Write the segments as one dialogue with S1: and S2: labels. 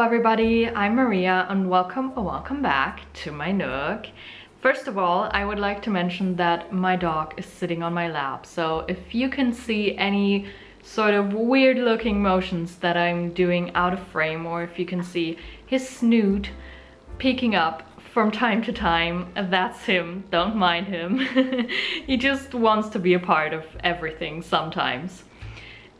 S1: everybody, I'm Maria and welcome back to my nook. First of all, I would like to mention that my dog is sitting on my lap, so if you can see any sort of weird looking motions that I'm doing out of frame, or if you can see his snoot peeking up from time to time, that's him, don't mind him. He just wants to be a part of everything sometimes.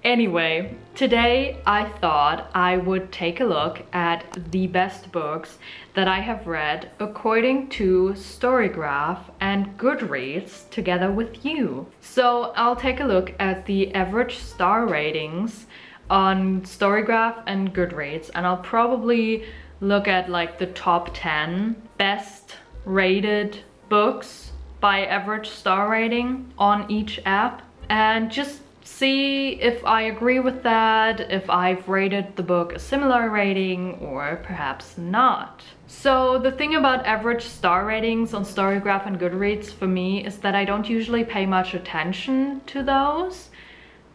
S1: Anyway, today I thought I would take a look at the best books that I have read according to Storygraph and Goodreads together with you. So I'll take a look at the average star ratings on Storygraph and Goodreads, and I'll probably look at like the top 10 best rated books by average star rating on each app, and just see if I agree with that, if I've rated the book a similar rating or perhaps not. So the thing about average star ratings on Storygraph and Goodreads for me is that I don't usually pay much attention to those,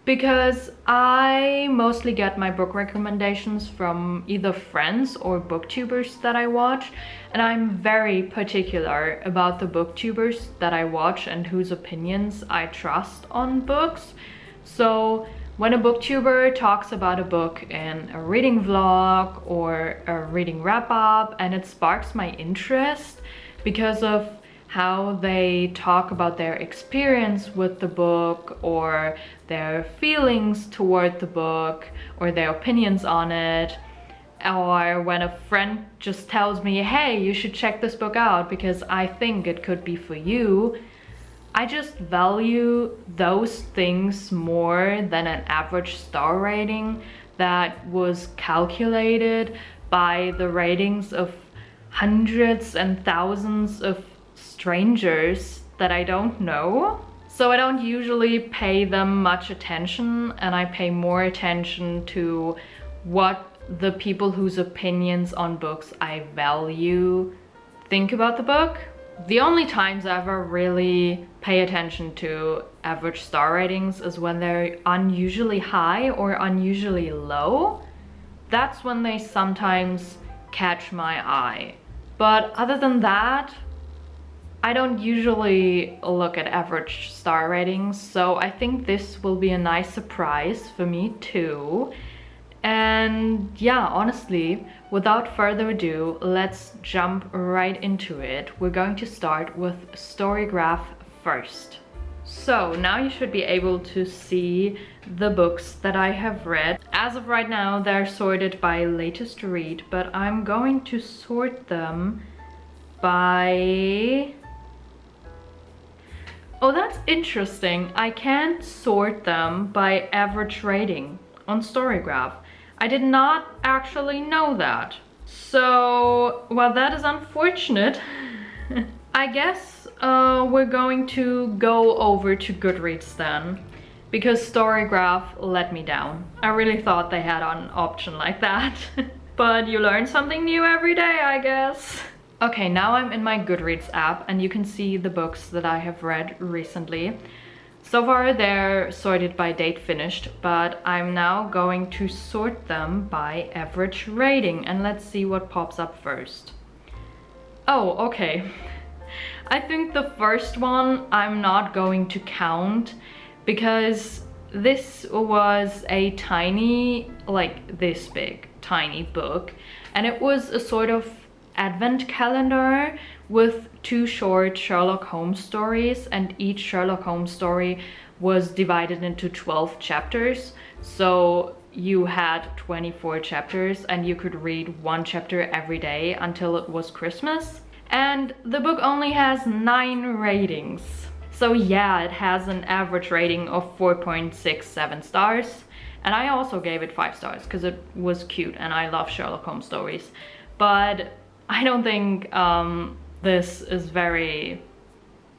S1: because I mostly get my book recommendations from either friends or booktubers that I watch, and I'm very particular about the booktubers that I watch and whose opinions I trust on books. So when a booktuber talks about a book in a reading vlog or a reading wrap-up and it sparks my interest because of how they talk about their experience with the book or their feelings toward the book or their opinions on it, or when a friend just tells me, hey, you should check this book out because I think it could be for you, I just value those things more than an average star rating that was calculated by the ratings of hundreds and thousands of strangers that I don't know. So I don't usually pay them much attention, and I pay more attention to what the people whose opinions on books I value think about the book. The only times I ever really pay attention to average star ratings is when they're unusually high or unusually low. That's when they sometimes catch my eye. But other than that, I don't usually look at average star ratings, so I think this will be a nice surprise for me too. And yeah, honestly, without further ado, let's jump right into it. We're going to start with Storygraph first. So now you should be able to see the books that I have read. As of right now, they're sorted by latest read, but I'm going to sort them by... Oh, that's interesting. I can't sort them by average rating on Storygraph. I did not actually know that. So, well, that is unfortunate. I guess we're going to go over to Goodreads then, because Storygraph let me down. I really thought they had an option like that. But you learn something new every day, I guess. Okay, now I'm in my Goodreads app and you can see the books that I have read recently. So far they're sorted by date finished, but I'm now going to sort them by average rating, and let's see what pops up first. Oh, okay. I think the first one I'm not going to count because this was a tiny, like this big, tiny book, and it was a sort of advent calendar with 2 short Sherlock Holmes stories, and each Sherlock Holmes story was divided into 12 chapters. So you had 24 chapters and you could read 1 chapter every day until it was Christmas. And the book only has 9 ratings. So yeah, it has an average rating of 4.67 stars. And I also gave it 5 stars because it was cute and I love Sherlock Holmes stories. But I don't think this is very...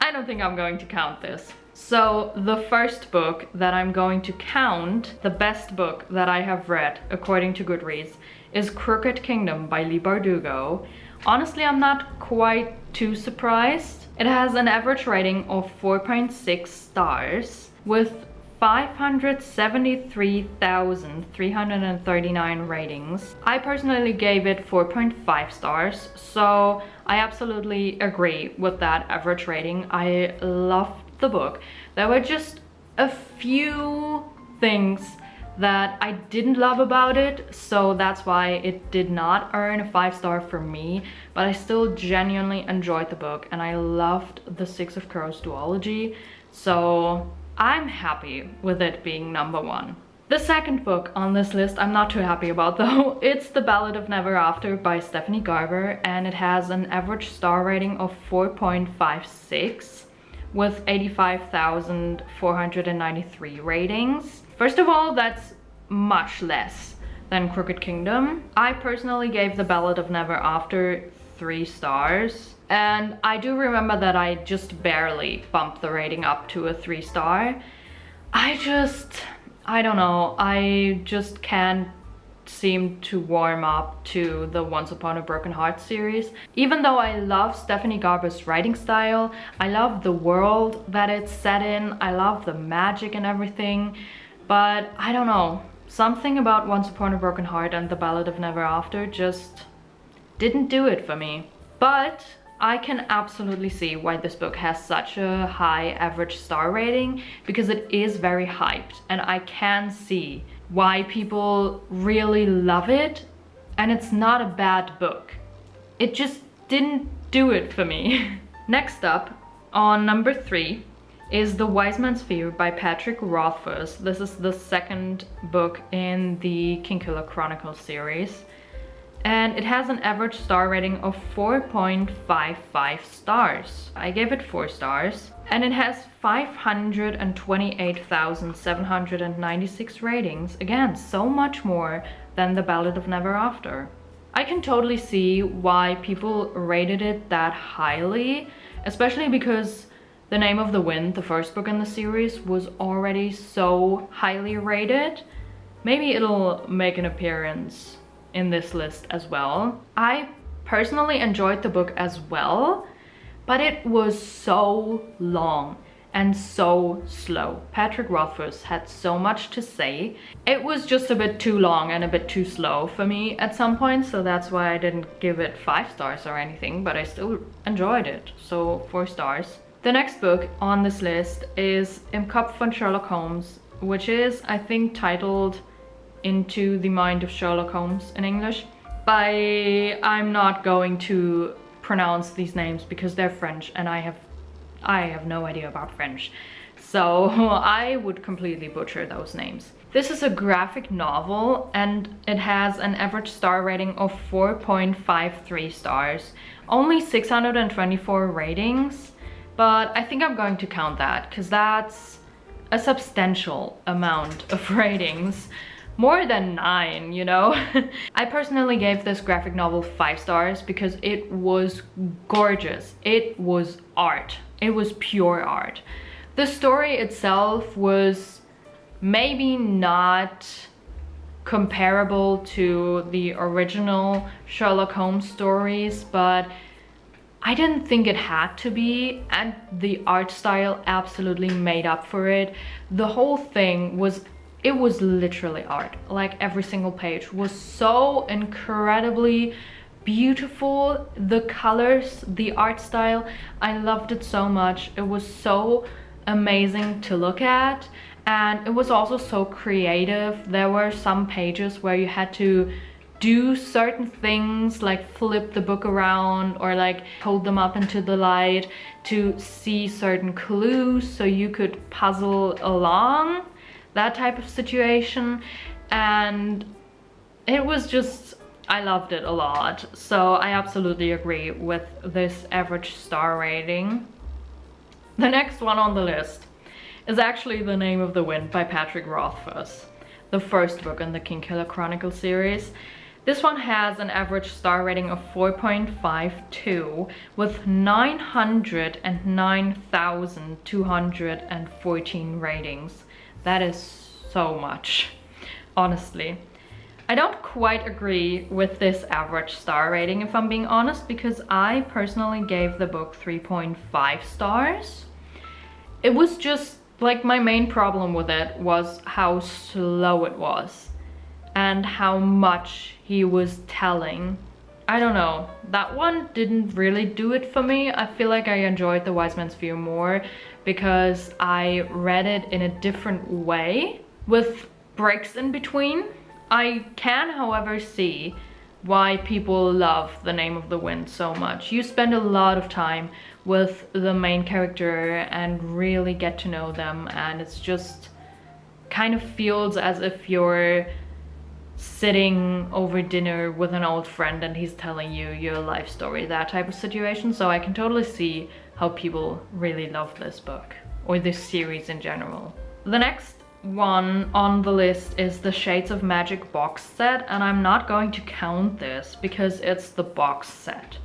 S1: I don't think I'm going to count this. So the first book that I'm going to count, the best book that I have read according to Goodreads, is Crooked Kingdom by Leigh Bardugo. Honestly, I'm not quite too surprised. It has an average rating of 4.6 stars with 573,339 ratings. I personally gave it 4.5 stars, so I absolutely agree with that average rating. I loved the book. There were just a few things that I didn't love about it, so that's why it did not earn a 5-star for me, but I still genuinely enjoyed the book and I loved the Six of Crows duology, so I'm happy with it being number 1. The second book on this list I'm not too happy about though. It's The Ballad of Never After by Stephanie Garber, and it has an average star rating of 4.56 with 85,493 ratings. First of all, that's much less than Crooked Kingdom. I personally gave The Ballad of Never After 3 stars. And I do remember that I just barely bumped the rating up to a 3-star. I don't know, I just can't seem to warm up to the Once Upon a Broken Heart series. Even though I love Stephanie Garber's writing style, I love the world that it's set in, I love the magic and everything, but I don't know, something about Once Upon a Broken Heart and The Ballad of Never After just didn't do it for me. But I can absolutely see why this book has such a high average star rating, because it is very hyped and I can see why people really love it, and it's not a bad book. It just didn't do it for me. Next up, on number 3, is The Wise Man's Fear by Patrick Rothfuss. This is the second book in the Kingkiller Chronicles series. And it has an average star rating of 4.55 stars. I gave it 4 stars. And it has 528,796 ratings. Again, so much more than The Ballad of Never After. I can totally see why people rated it that highly, especially because The Name of the Wind, the first book in the series, was already so highly rated. Maybe it'll make an appearance in this list as well. I personally enjoyed the book as well, but it was so long and so slow. Patrick Rothfuss had so much to say. It was just a bit too long and a bit too slow for me at some point, so that's why I didn't give it 5 stars or anything, but I still enjoyed it, so 4 stars. The next book on this list is Im Kopf von Sherlock Holmes, which is, I think, titled Into the Mind of Sherlock Holmes in English. I'm not going to pronounce these names because they're French and I have no idea about French, so I would completely butcher those names. This is a graphic novel and it has an average star rating of 4.53 stars, only 624 ratings, but I think I'm going to count that because that's a substantial amount of ratings. More than 9, you know? I personally gave this graphic novel 5 stars because it was gorgeous. It was art. It was pure art. The story itself was maybe not comparable to the original Sherlock Holmes stories, but I didn't think it had to be, and the art style absolutely made up for it. The whole thing was literally art. Like, every single page was so incredibly beautiful. The colors, the art style, I loved it so much. It was so amazing to look at, and it was also so creative. There were some pages where you had to do certain things, like flip the book around or like hold them up into the light to see certain clues so you could puzzle along, that type of situation. And it was just, I loved it a lot. So I absolutely agree with this average star rating. The next one on the list is actually The Name of the Wind by Patrick Rothfuss, the first book in the Kingkiller Chronicles series. This one has an average star rating of 4.52 with 909,214 ratings. That is so much, honestly. I don't quite agree with this average star rating, if I'm being honest, because I personally gave the book 3.5 stars. It was just Like, my main problem with it was how slow it was and how much he was telling. I don't know, that one didn't really do it for me. I feel like I enjoyed The Wise Man's Fear more because I read it in a different way with breaks in between. I can, however, see why people love The Name of the Wind so much. You spend a lot of time with the main character and really get to know them, and it's just kind of feels as if you're sitting over dinner with an old friend and he's telling you your life story, that type of situation. So I can totally see how people really love this book, or this series in general. The next one on the list is the Shades of Magic box set, and I'm not going to count this because it's the box set.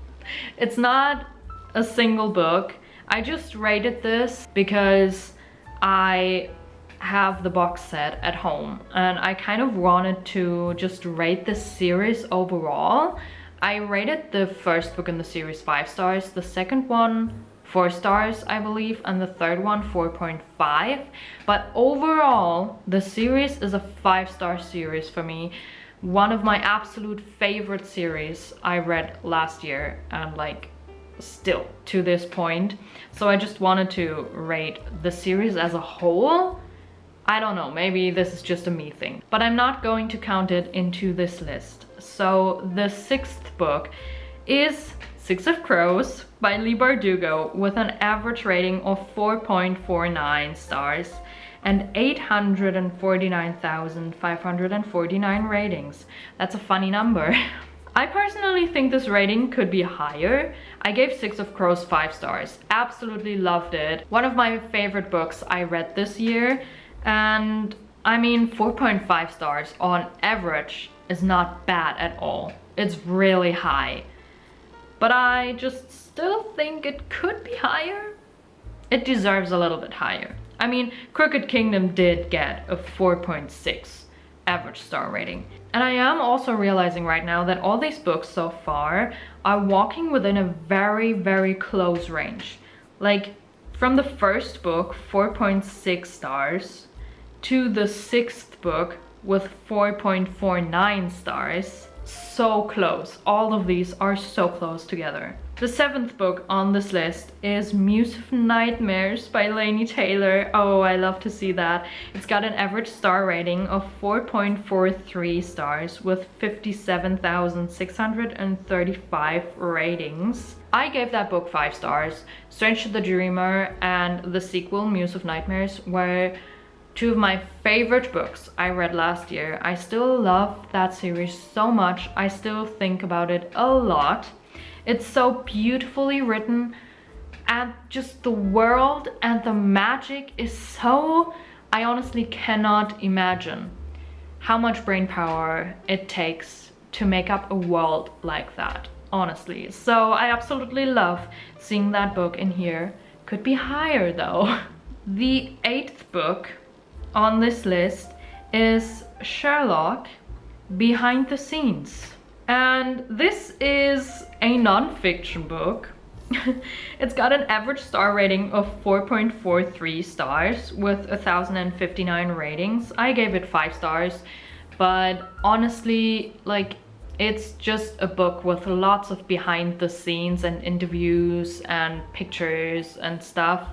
S1: It's not a single book. I just rated this because I have the box set at home and I kind of wanted to just rate this series overall. I rated the first book in the series 5 stars, the second one 4 stars, I believe, and the third one 4.5. But overall, the series is a 5-star series for me. One of my absolute favorite series I read last year, and like still to this point. So I just wanted to rate the series as a whole. I don't know, maybe this is just a me thing, but I'm not going to count it into this list. So the 6th book is Six of Crows by Leigh Bardugo with an average rating of 4.49 stars and 849,549 ratings. That's a funny number. I personally think this rating could be higher. I gave Six of Crows 5 stars. Absolutely loved it. One of my favorite books I read this year. And I mean, 4.5 stars on average is not bad at all. It's really high. But I just still think it could be higher. It deserves a little bit higher. I mean, Crooked Kingdom did get a 4.6 average star rating. And I am also realizing right now that all these books so far are walking within a very, very close range. Like, from the first book, 4.6 stars, to the 6th book with 4.49 stars. So close. All of these are so close together. The 7th book on this list is Muse of Nightmares by Laini Taylor. Oh, I love to see that. It's got an average star rating of 4.43 stars with 57,635 ratings. I gave that book 5 stars. Strange to the Dreamer and the sequel, Muse of Nightmares, were 2 of my favorite books I read last year. I still love that series so much. I still think about it a lot. It's so beautifully written, and just the world and the magic is so... I honestly cannot imagine how much brain power it takes to make up a world like that, honestly. So I absolutely love seeing that book in here. Could be higher though. The 8th book on this list is Sherlock Behind the Scenes. And this is a non-fiction book. It's got an average star rating of 4.43 stars with 1,059 ratings. I gave it 5 stars, but honestly, like, it's just a book with lots of behind the scenes and interviews and pictures and stuff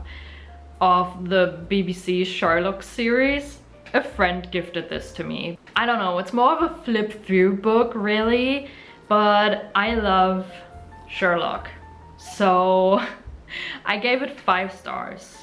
S1: of the BBC Sherlock series. A friend gifted this to me. I don't know, it's more of a flip through book really, but I love Sherlock. So I gave it 5 stars.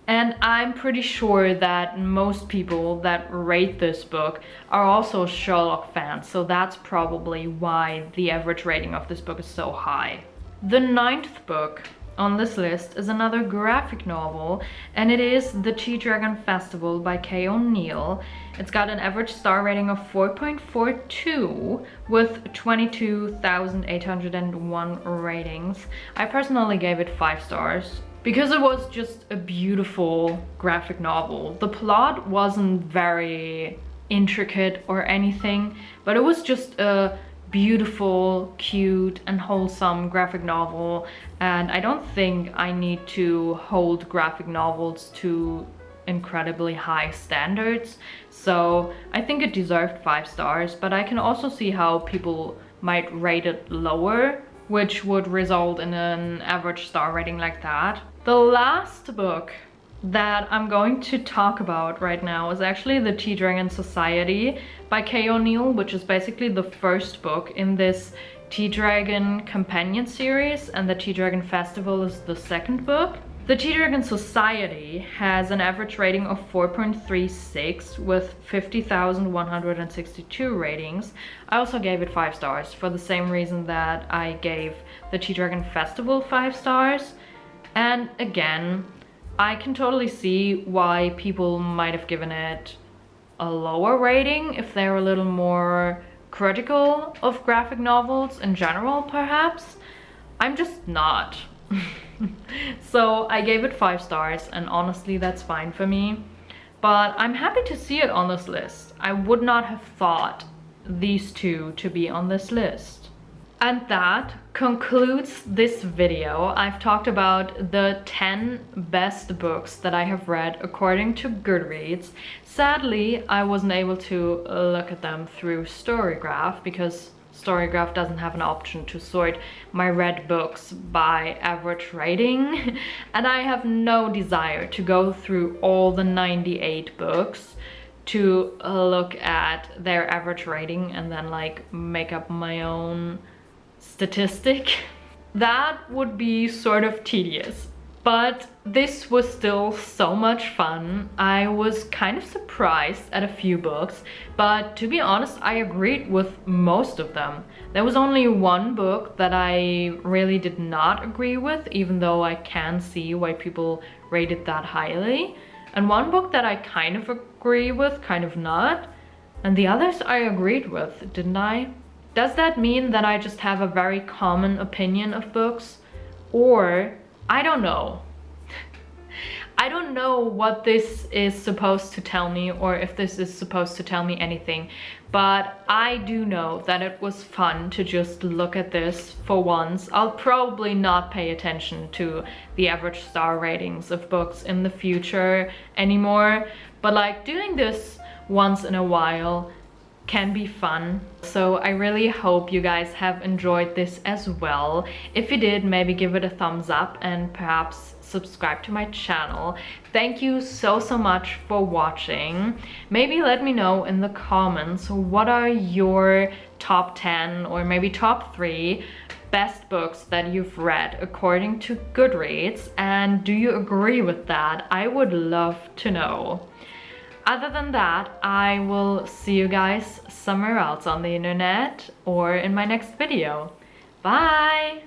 S1: And I'm pretty sure that most people that rate this book are also Sherlock fans, so that's probably why the average rating of this book is so high. The 9th book on this list is another graphic novel, and it is The Tea Dragon Festival by Kay O'Neill. It's got an average star rating of 4.42 with 22,801 ratings. I personally gave it 5 stars because it was just a beautiful graphic novel. The plot wasn't very intricate or anything, but it was just a beautiful, cute and wholesome graphic novel, and I don't think I need to hold graphic novels to incredibly high standards. So I think it deserved 5 stars, but I can also see how people might rate it lower, which would result in an average star rating like that. The last book that I'm going to talk about right now is actually The Tea Dragon Society by Kay O'Neill, which is basically the first book in this Tea Dragon companion series, and the Tea Dragon Festival is the second book. The Tea Dragon Society has an average rating of 4.36 with 50,162 ratings. I also gave it 5 stars for the same reason that I gave the Tea Dragon Festival 5 stars. And again, I can totally see why people might have given it a lower rating if they're a little more critical of graphic novels in general, perhaps. I'm just not. So I gave it 5 stars, and honestly that's fine for me. But I'm happy to see it on this list. I would not have thought these two to be on this list. And that concludes this video. I've talked about the 10 best books that I have read according to Goodreads. Sadly, I wasn't able to look at them through Storygraph because Storygraph doesn't have an option to sort my read books by average rating. And I have no desire to go through all the 98 books to look at their average rating and then like make up my own statistic. That would be sort of tedious. But this was still so much fun. I was kind of surprised at a few books, but to be honest, I agreed with most of them. There was only one book that I really did not agree with, even though I can see why people rate it that highly. And one book that I kind of agree with, kind of not. And the others I agreed with, didn't I? Does that mean that I just have a very common opinion of books? Or, I don't know. I don't know what this is supposed to tell me, or if this is supposed to tell me anything, but I do know that it was fun to just look at this for once. I'll probably not pay attention to the average star ratings of books in the future anymore, but like doing this once in a while can be fun. So I really hope you guys have enjoyed this as well. If you did, maybe give it a thumbs up and perhaps subscribe to my channel. Thank you so much for watching. Maybe let me know in the comments what are your top 10 or maybe top 3 best books that you've read according to Goodreads, and do you agree with that? I would love to know. Other than that, I will see you guys somewhere else on the internet or in my next video. Bye!